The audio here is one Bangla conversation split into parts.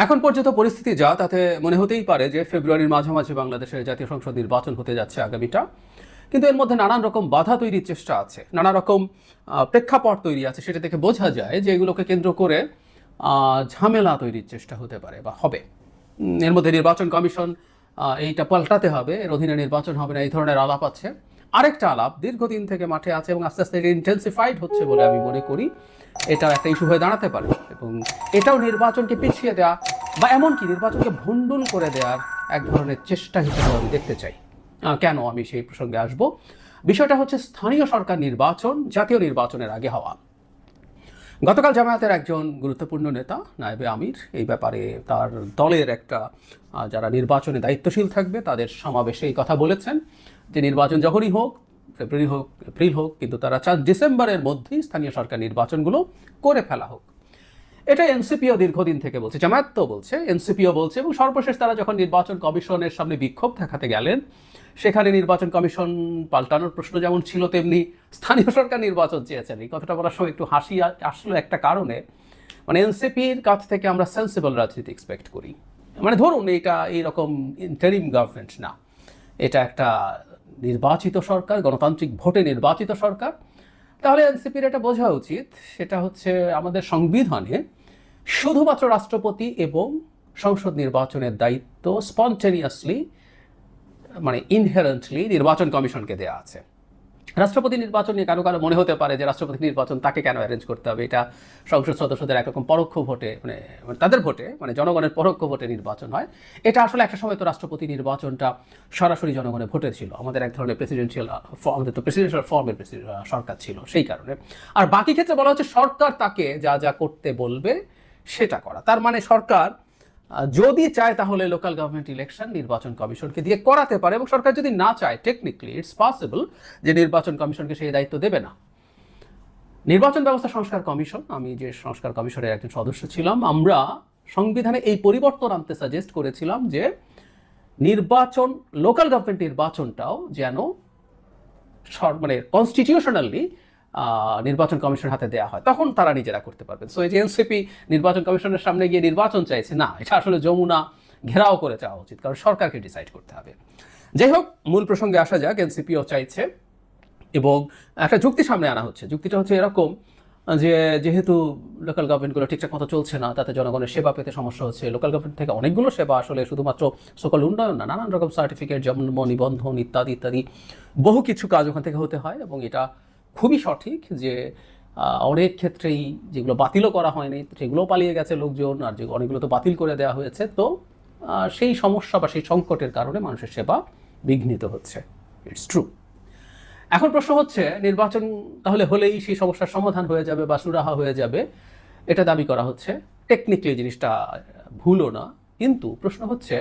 এখন পর্যন্ত পরিস্থিতি যা তাতে মনে হতেই পারে যে ফেব্রুয়ারির মাঝামাঝি বাংলাদেশের জাতীয় সংসদ নির্বাচন হতে যাচ্ছে আগামীটা। কিন্তু এর মধ্যে নানান রকম বাধা তৈরির চেষ্টা আছে, নানা রকম প্রেক্ষাপট তৈরি আছে। সেটা থেকে বোঝা যায় যে এগুলোকে কেন্দ্র করে ঝামেলা তৈরির চেষ্টা হতে পারে বা হবে। এর মধ্যে নির্বাচন কমিশন এইটা পাল্টাতে হবে, এর অধীনে নির্বাচন হবে না, এই ধরনের আলাপ আছে। আরেকটা আলাপ দীর্ঘদিন থেকে মাঠে আছে এবং আস্তে আস্তে ইন্টেন্সিফাইড হচ্ছে বলে আমি মনে করি। এটাও একটা ইস্যু হয়ে দাঁড়াতে পারে এবং এটাও নির্বাচনকে পিছিয়ে দেওয়া বা এমনকি নির্বাচনকে ভণ্ডুল করে দেওয়ার এক ধরনের চেষ্টা হিসেবে আমি দেখতে চাই। কেন আমি সেই প্রসঙ্গে আসব। বিষয়টা হচ্ছে স্থানীয় সরকার নির্বাচন জাতীয় নির্বাচনের আগে হওয়া। গতকাল জামায়াতের একজন গুরুত্বপূর্ণ নেতা নায়েবে আমির এই ব্যাপারে তার দলের একটা যারা নির্বাচনে দায়িত্বশীল থাকবে তাদের সমাবেশে এই কথা বলেছেন যে নির্বাচন যখনই হোক, ফেব্রুয়ারি হোক, এপ্রিল হোক, কিন্তু তারা চান ডিসেম্বরের মধ্যেই স্থানীয় সরকার নির্বাচনগুলো করে ফেলা হোক। এটা এনসিপিও দীর্ঘদিন থেকে বলছে, জামায়াত তো বলছে, এনসিপিও বলছে, এবং সর্বশেষ তারা যখন নির্বাচন কমিশনের সামনে বিক্ষোভ দেখাতে গেলেন সেখানে নির্বাচন কমিশন পাল্টানোর প্রশ্ন যেমন ছিল তেমনি স্থানীয় সরকার নির্বাচন চেয়েছেন। এই কথাটা বলার সময় একটু হাসি আসলো একটা কারণে, মানে এনসিপির কাছ থেকে আমরা সেন্সিবল রাজনীতি এক্সপেক্ট করি। মানে ধরুন এটা এইরকম ইন্টারিম গভর্নমেন্ট না, এটা একটা নির্বাচিত সরকার, গণতান্ত্রিক ভোটে নির্বাচিত সরকার। তাহলে এনসিপির এটা বোঝা উচিত, সেটা হচ্ছে আমাদের সংবিধানে শুধুমাত্র রাষ্ট্রপতি এবং সংসদ নির্বাচনের দায়িত্ব স্পন্টেনিয়াসলি, মানে ইনহেরেন্টলি নির্বাচন কমিশনকে দেওয়া আছে। রাষ্ট্রপতি নির্বাচন নিয়ে কারো কারো মনে হতে পারে যে রাষ্ট্রপতি নির্বাচন তাকে কেন অ্যারেঞ্জ করতে হবে, এটা সংসদ সদস্যদের একরকম পরোক্ষ ভোটে, মানে তাদের ভোটে, মানে জনগণের পরোক্ষ ভোটে নির্বাচন হয়। এটা আসলে একটা সময় তো রাষ্ট্রপতি নির্বাচনটা সরাসরি জনগণের ভোটে ছিল, আমাদের এক ধরনের প্রেসিডেন্সিয়াল, আমাদের তো প্রেসিডেন্সিয়াল ফর্মের সরকার ছিল সেই কারণে। আর বাকি ক্ষেত্রে বলা হচ্ছে সরকার তাকে যা যা করতে বলবে সেটা করা। তার মানে সরকার যদি চায় তাহলে লোকাল গভর্নমেন্ট ইলেকশন নির্বাচন কমিশনকে দিয়ে করাতে পারে, এবং সরকার যদি না চায় টেকনিক্যালি ইটস পসিবল যে নির্বাচন কমিশনকে সেই দায়িত্ব দেবে না। নির্বাচন ব্যবস্থা সংস্কার কমিশন, আমি যে সংস্কার কমিশনের একজন সদস্য ছিলাম, আমরা সংবিধানে এই পরিবর্তন আনতে সাজেস্ট করেছিলাম যে নির্বাচন, লোকাল গভর্নমেন্ট নির্বাচনটাও যেন মানে কনস্টিটিউশনালি নির্বাচন কমিশনের হাতে দেওয়া হয়, তখন তারা নিজেরা করতে পারবেন। সো এই যে এনসিপি নির্বাচন কমিশনের সামনে গিয়ে নির্বাচন চাইছে, না, এটা আসলে যমুনা ঘেরাও করে চাওয়া উচিত, কারণ সরকারকে ডিসাইড করতে হবে। যাই হোক, মূল প্রসঙ্গে আসা যাক। এনসিপিও চাইছে এবং একটা যুক্তি সামনে আনা হচ্ছে। যুক্তিটা হচ্ছে এরকম যে যেহেতু লোকাল গভর্নমেন্টগুলো ঠিকঠাক মতো চলছে না, তাতে জনগণের সেবা পেতে সমস্যা হচ্ছে। লোকাল গভর্নমেন্ট থেকে অনেকগুলো সেবা আসলে শুধুমাত্র সকল উন্নয়ন না, নানান রকম সার্টিফিকেট, জন্ম নিবন্ধন ইত্যাদি ইত্যাদি বহু কিছু কাজ ওখান থেকে হতে হয়। এবং এটা খুবই সঠিক যে অনেক ক্ষেত্রেই যেগুলো বাতিলও করা হয়নি সেগুলোও পালিয়ে গেছে লোকজন, আর যে অনেকগুলো তো বাতিল করে দেওয়া হয়েছে। তো সেই সমস্যা বা সেই সংকটের কারণে মানুষের সেবা বিঘ্নিত হচ্ছে, ইটস ট্রু। এখন প্রশ্ন হচ্ছে নির্বাচন তাহলে হলেই সেই সমস্যার সমাধান হয়ে যাবে বা সুরাহা হয়ে যাবে, এটা দাবি করা হচ্ছে। টেকনিক্যালি জিনিসটা ভুলও না, কিন্তু প্রশ্ন হচ্ছে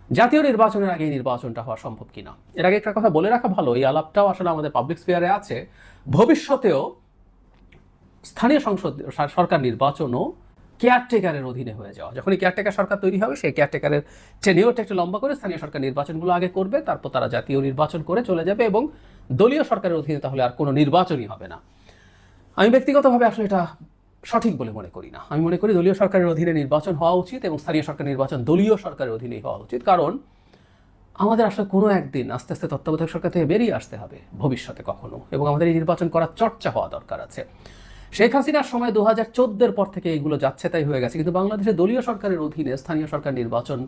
জাতীয় নির্বাচনের আগে নির্বাচনটা হওয়া সম্ভব কিনা। এর আগে একটা কথা বলে রাখা ভালো, এই আলাপটাও আসলে আমাদের পাবলিক স্ফিয়ারে আছে। ভবিষ্যতেও স্থানীয় সংসদ সরকার নির্বাচনও কেয়ারটেকারের অধীনে হয়ে যাওয়া। যখনই কেয়ারটেকার সরকার তৈরি হবে, সেই কেয়ারটেকারের টেনিওরটা একটু লম্বা করে স্থানীয় সরকার নির্বাচনগুলো আগে করবে, তারপর তারা জাতীয় নির্বাচন করে চলে যাবে এবং দলীয় সরকারের অধীনে তাহলে আর কোনো নির্বাচনই হবে না। আমি ব্যক্তিগতভাবে আসলে এটা সঠিক বলে মনে করি না। আমি মনে করি দলীয় সরকারের অধীনে নির্বাচন হওয়া উচিত এবং স্থানীয় সরকার নির্বাচন দলীয় সরকারের অধীনেই হওয়া উচিত। কারণ আমাদের আসলে কোনো একদিন আস্তে আস্তে তত্ত্বাবধায়ক সরকার থেকে বেরিয়ে আসতে হবে ভবিষ্যতে কখনো, এবং আমাদের এই নির্বাচন করার চর্চা হওয়া দরকার আছে। শেখ হাসিনার সময় 2014-এর পর থেকে এগুলো যাচ্ছে তাই হয়ে গেছে, কিন্তু বাংলাদেশে দলীয় সরকারের অধীনে স্থানীয় সরকার নির্বাচন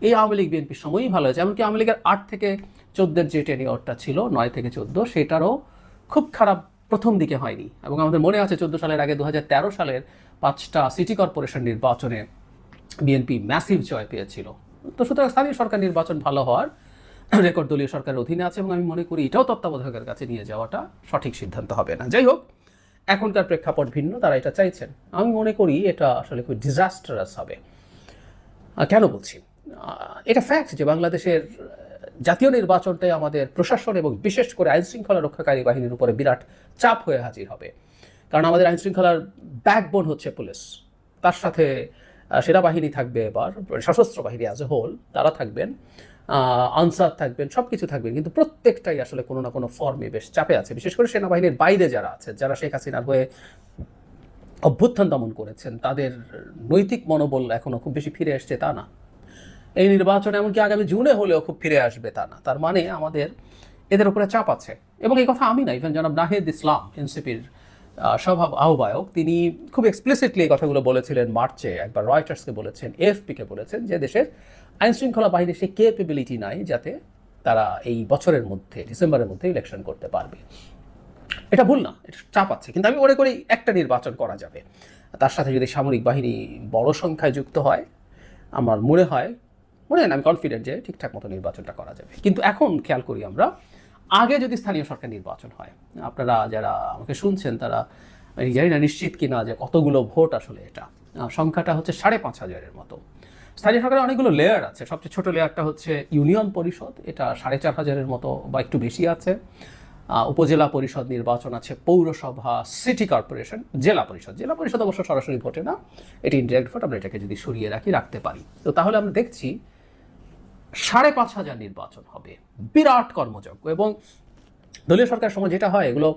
এই আওয়ামী লীগ বিএনপির সময়ই ভালো হয়েছে। এমনকি আওয়ামী লীগের 8 থেকে 14-এর যে টেনিওরটা ছিল, 9 থেকে 14, সেটারও খুব খারাপ প্রথম দিকে হয়নি। এবং আমাদের মনে আছে 14 সালের আগে 2013 সালের 5টা সিটি কর্পোরেশন নির্বাচনে বিএনপি ম্যাসিভ জয় পেয়েছিল। তো সুতরাং স্থানীয় সরকার নির্বাচন ভালো হওয়ার রেকর্ড দলীয় সরকারের অধীনে আছে, এবং আমি মনে করি এটাও তত্ত্বাবধায়কের কাছে নিয়ে যাওয়াটা সঠিক সিদ্ধান্ত হবে না। যাই হোক, এখনকার প্রেক্ষাপট ভিন্ন, তারা এটা চাইছেন। আমি মনে করি এটা আসলে খুব ডিজাস্টারাস হবে। কেন বলছি? এটা ফ্যাক্ট যে বাংলাদেশের জাতীয় নির্বাচনটাই আমাদের প্রশাসন এবং বিশেষ করে আইনশৃঙ্খলা রক্ষাকারী বাহিনীর উপরে বিরাট চাপ হয়ে হাজির হবে। কারণ আমাদের আইনশৃঙ্খলার ব্যাকবোন হচ্ছে পুলিশ, তার সাথে সেনাবাহিনী থাকবে, এবার সশস্ত্র বাহিনী অ্যাজ এ হোল তারা থাকবেন, আনসার থাকবেন, সব কিছু থাকবেন, কিন্তু প্রত্যেকটাই আসলে কোনো না কোনো ফর্মে বেশ চাপে আছে। বিশেষ করে সেনাবাহিনীর বাইরে যারা আছে, যারা শেখ হাসিনার হয়ে অভ্যুত্থান দমন করেছেন তাদের নৈতিক মনোবল এখনো খুব বেশি ফিরে আসছে তা না। এই নির্বাচন এমনকি আগামী জুনে হলেও খুব ফিরে আসবে তা না। তার মানে আমাদের এদের উপরে চাপ আছে। এবং এই কথা আমি না, ইভেন জনাব নাহিদ ইসলাম এনসিপির সভা আহ্বায়ক, তিনি খুব এক্সপ্লিসিটলি এই কথাগুলো বলেছিলেন মার্চে, একবার রয়টার্সকে বলেছেন, এএফপিকে বলেছেন যে দেশের আইন শৃঙ্খলা বাহিনীর সেই ক্যাপেবিলিটি নাই যাতে তারা এই বছরের মধ্যে ডিসেম্বরের মধ্যে ইলেকশন করতে পারবে। এটা ভুল না, এটা চাপ আছে, কিন্তু আমি মনে করি একটা নির্বাচন করা যাবে। তার সাথে যদি সামরিক বাহিনী বড় সংখ্যায় যুক্ত হয়, আমার মনে হয় আমি কনফিডেন্ট যে ঠিকঠাক মতো নির্বাচনটা করা যাবে। কিন্তু এখন খেয়াল করি আমরা, আগে যদি স্থানীয় সরকার নির্বাচন হয়, আপনারা যারা আমাকে শুনছেন তারা জানি না নিশ্চিত কিনা যে কতগুলো ভোট আসলে এটা, সংখ্যাটা হচ্ছে 5,500-এর মতো। স্থানীয় সরকারের অনেকগুলো লেয়ার আছে। সবচেয়ে ছোট লেয়ারটা হচ্ছে ইউনিয়ন পরিষদ, এটা 4,500-এর মতো বা একটু বেশি আছে। উপজেলা পরিষদ নির্বাচন আছে, পৌরসভা, সিটি কর্পোরেশন, জেলা পরিষদ অবশ্য সরাসরি ভোটে না, এটি ইনডিরেক্ট ভোট। আমরা এটাকে যদি সরিয়ে রাখতে পারি, তো তাহলে আমরা দেখছি 5,500 নির্বাচন হবে, বিরাট কর্মযজ্ঞ। এবং দলীয় সরকারের সময় যেটা হয়, এগুলো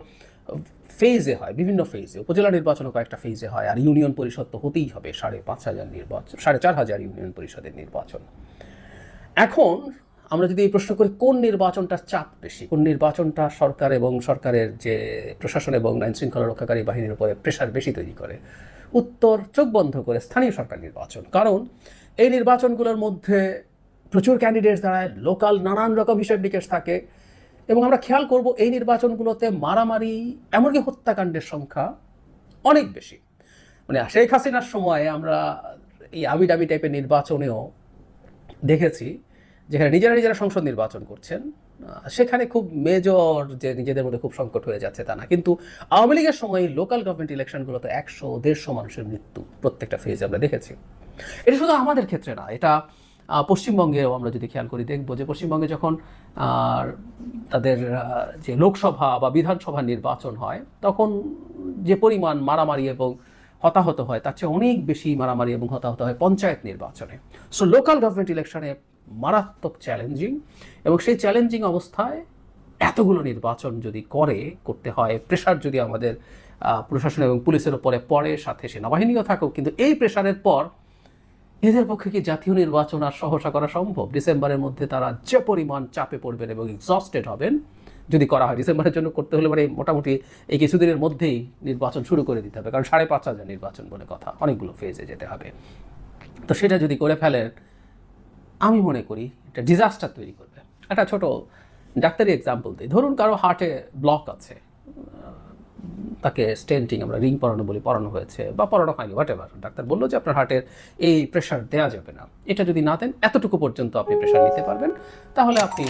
ফেজে হয়, বিভিন্ন ফেজে। উপজেলা নির্বাচনও কয়েকটা ফেজে হয়, আর ইউনিয়ন পরিষদ তো হতেই হবে। 5,500 নির্বাচন, 4,500 ইউনিয়ন পরিষদের নির্বাচন। এখন আমরা যদি এই প্রশ্ন করি কোন নির্বাচনটার চাপ বেশি, কোন নির্বাচনটা সরকার এবং সরকারের যে প্রশাসন এবং আইন শৃঙ্খলা রক্ষাকারী বাহিনীর উপরে প্রেশার বেশি তৈরি করে, উত্তর চোখ বন্ধ করে স্থানীয় সরকার নির্বাচন। কারণ এই নির্বাচনগুলোর মধ্যে প্রচুর ক্যান্ডিডেটস দাঁড়ায়, লোকাল নানান রকম হিসেব নিকেশ থাকে। এবং আমরা খেয়াল করব এই নির্বাচনগুলোতে মারামারি এমনকি হত্যাকাণ্ডের সংখ্যা অনেক বেশি। মানে শেখ হাসিনার সময় আমরা এই আবিডাবি টাইপের নির্বাচনেও দেখেছি, যেখানে নিজেরা সংসদ নির্বাচন করছেন, সেখানে খুব মেজর যে নিজেদের মধ্যে খুব সংকট হয়ে যাচ্ছে তা না। কিন্তু আওয়ামী লীগের সময় লোকাল গভর্নমেন্ট ইলেকশনগুলোতে 100-150 মানুষের মৃত্যু প্রত্যেকটা ফেজে আমরা দেখেছি। এটা শুধু আমাদের ক্ষেত্রে না, এটা পশ্চিমবঙ্গেও আমরা যদি খেয়াল করি দেখব যে পশ্চিমবঙ্গে যখন তাদের যে লোকসভা বা বিধানসভা নির্বাচন হয়, তখন যে পরিমাণ মারামারি এবং হতাহত হয় তার চেয়ে অনেক বেশি মারামারি এবং হতাহত হয় পঞ্চায়েত নির্বাচনে। সো লোকাল গভর্নমেন্ট ইলেকশনে মারাত্মক চ্যালেঞ্জিং, এবং সেই চ্যালেঞ্জিং অবস্থায় এতগুলো নির্বাচন যদি করতে হয়, প্রেশার যদি আমাদের প্রশাসন এবং পুলিশের উপরে পড়ে, সাথে সেনাবাহিনীও থাকুক, কিন্তু এই প্রেশারের পর এদের পক্ষে কি জাতীয় নির্বাচন আর সহসা করা সম্ভব? ডিসেম্বরের মধ্যে তারা যে পরিমাণ চাপে পড়বেন এবং এক্সস্টেড হবেন যদি করা হয়। ডিসেম্বরের জন্য করতে হলে মোটামুটি এই কিছুদিনের মধ্যেই নির্বাচন শুরু করে দিতে হবে, কারণ 5,500 নির্বাচন বলে কথা, অনেকগুলো ফেজে যেতে হবে। তো সেটা যদি করে ফেলেন, আমি মনে করি এটা ডিজাস্টার তৈরি করবে। একটা ছোট ডাক্তারি এক্সাম্পল দিই। ধরুন কারো হার্টে ব্লক আছে, তাকে স্টেন্টিং, আমরা রিং পরানো হয়েছে বা পরানো হয়নি, হোয়াটএভার, ডাক্তার বললো যে আপনার হার্টের এই প্রেশার দেওয়া যাবে না, এটা যদি না দেন এতটুকু পর্যন্ত আপনি প্রেশার নিতে পারবেন, তাহলে আপনি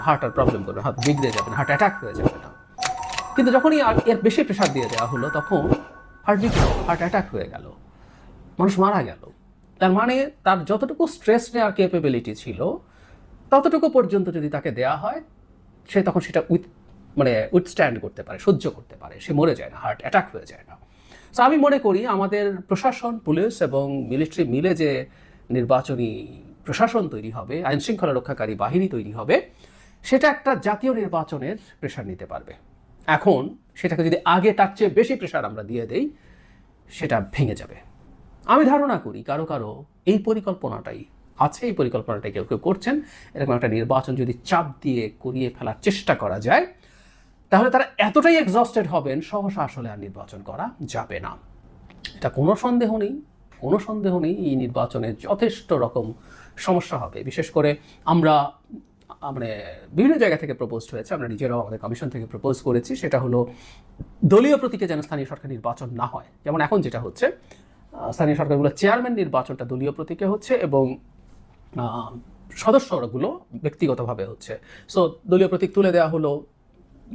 হার্ট আর প্রবলেম করবেন, হার্ট বিগড়ে যাবেন, হার্ট অ্যাটাক হয়ে যাবে না। কিন্তু যখনই এর বেশি প্রেশার দিয়ে দেওয়া হলো, তখন হার্ট অ্যাটাক হয়ে গেল, মানুষ মারা গেল। তার মানে তার যতটুকু স্ট্রেস নেওয়ার ক্যাপেবিলিটি ছিল, ততটুকু পর্যন্ত যদি তাকে দেওয়া হয়, সে তখন সেটা উইথস্ট্যান্ড করতে পারে, সহ্য করতে পারে, সে মরে যায় না, হার্ট অ্যাটাক হয়ে যায় না। সো আমি মনে করি আমাদের প্রশাসন, পুলিশ এবং মিলিটারি মিলে যে নির্বাচনী প্রশাসন তৈরি হবে, আইন শৃঙ্খলা রক্ষাকারী বাহিনী তৈরি হবে, সেটা একটা জাতীয় নির্বাচনের প্রেশার নিতে পারবে। এখন সেটাকে যদি আগে তার চেয়ে বেশি প্রেশার আমরা দিয়ে দেই, সেটা ভেঙে যাবে। আমি ধারণা করি কারো এই পরিকল্পনাটাই আছে, এই পরিকল্পনাটাই কেউ করছেন। এরকম একটা নির্বাচন যদি চাপ দিয়ে করিয়ে ফেলার চেষ্টা করা যায়, তাহলে তারা এতটাই এক্সস্টেড হবেন, সহসা আসলে আর নির্বাচন করা যাবে না। এটা কোনো সন্দেহ নেই এই নির্বাচনে যথেষ্ট রকম সমস্যা হবে। বিশেষ করে আমরা বিভিন্ন জায়গা থেকে প্রপোজ হয়েছে, আমরা নিজেরাও আমাদের কমিশন থেকে প্রপোজ করেছি, সেটা হলো দলীয় প্রতীকে যেন স্থানীয় সরকার নির্বাচন না হয়। যেমন এখন যেটা হচ্ছে, স্থানীয় সরকারগুলো চেয়ারম্যান নির্বাচনটা দলীয় প্রতীকে হচ্ছে এবং সদস্যগুলো ব্যক্তিগতভাবে হচ্ছে। সো দলীয় প্রতীক তুলে দেওয়া হলো,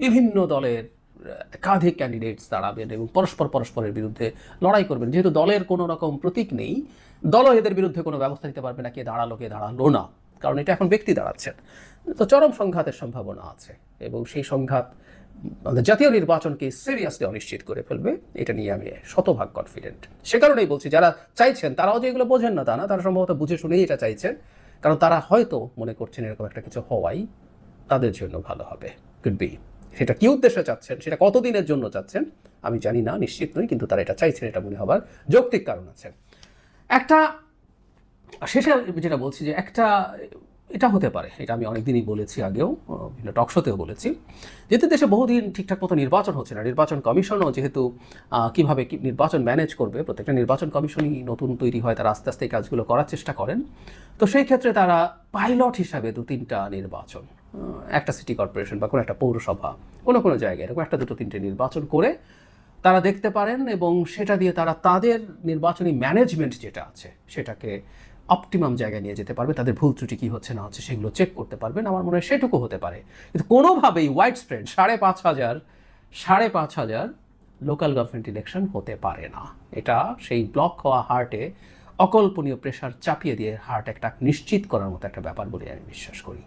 বিভিন্ন দলের একাধিক ক্যান্ডিডেটস দাঁড়াবেন এবং পরস্পরের বিরুদ্ধে লড়াই করবেন। যেহেতু দলের কোনো রকম প্রতীক নেই, দলও এদের বিরুদ্ধে কোনো ব্যবস্থা নিতে পারবে না, কে দাঁড়ালো না, কারণ এটা এখন ব্যক্তি দাঁড়াচ্ছেন। তো চরম সংঘাতের সম্ভাবনা আছে, এবং সেই সংঘাত আমাদের জাতীয় নির্বাচনকে সিরিয়াসলি অনিশ্চিত করে ফেলবে। এটা নিয়ে আমি শতভাগ কনফিডেন্ট। সে কারণেই বলছি, যারা চাইছেন তারাও যে এগুলো বোঝেন না তা না, তারা সম্ভবত বুঝে শুনেই এটা চাইছেন, কারণ তারা হয়তো মনে করছেন এরকম একটা কিছু হওয়াই তাদের জন্য ভালো হবে, কুড বি। সেটা কি উদ্দেশ্যে চাচ্ছেন, সেটা কতদিনের জন্য চাচ্ছেন আমি জানি না, নিশ্চিত নই, কিন্তু তারা এটা চাইছেন, এটা মনে হবার যৌক্তিক কারণ আছে। একটা শেষে যেটা বলছি যে একটা এটা হতে পারে, এটা আমি অনেকদিনই বলেছি, আগেও বিভিন্ন টকশোতেও বলেছি, যেহেতু দেশে বহুদিন ঠিকঠাক মতো নির্বাচন হচ্ছে না, নির্বাচন কমিশনও যেহেতু কীভাবে নির্বাচন ম্যানেজ করবে, প্রত্যেকটা নির্বাচন কমিশনই নতুন তৈরি হয়, তারা আস্তে আস্তে এই কাজগুলো করার চেষ্টা করেন। তো সেই ক্ষেত্রে তারা পাইলট হিসাবে 2-3টা নির্বাচন, একটা সিটি কর্পোরেশন বা কোনো একটা পৌরসভা, কোনো জায়গায় এরকম 1-2-3টে নির্বাচন করে তারা দেখতে পারেন, এবং সেটা দিয়ে তারা তাদের নির্বাচনী ম্যানেজমেন্ট যেটা আছে সেটাকে অপটিমাম জায়গায় নিয়ে যেতে পারবে, তাদের ভুল ত্রুটি কী হচ্ছে না হচ্ছে সেগুলো চেক করতে পারবেন। আমার মনে হয় সেটুকু হতে পারে, কিন্তু কোনোভাবেই wide spread 5,500 local government election হতে পারে না। এটা সেই ব্লক হওয়া হার্টে অকল্পনীয় প্রেশার চাপিয়ে দিয়ে হার্ট অ্যাটাক নিশ্চিত করার মতো একটা ব্যাপার বলে আমি বিশ্বাস করি।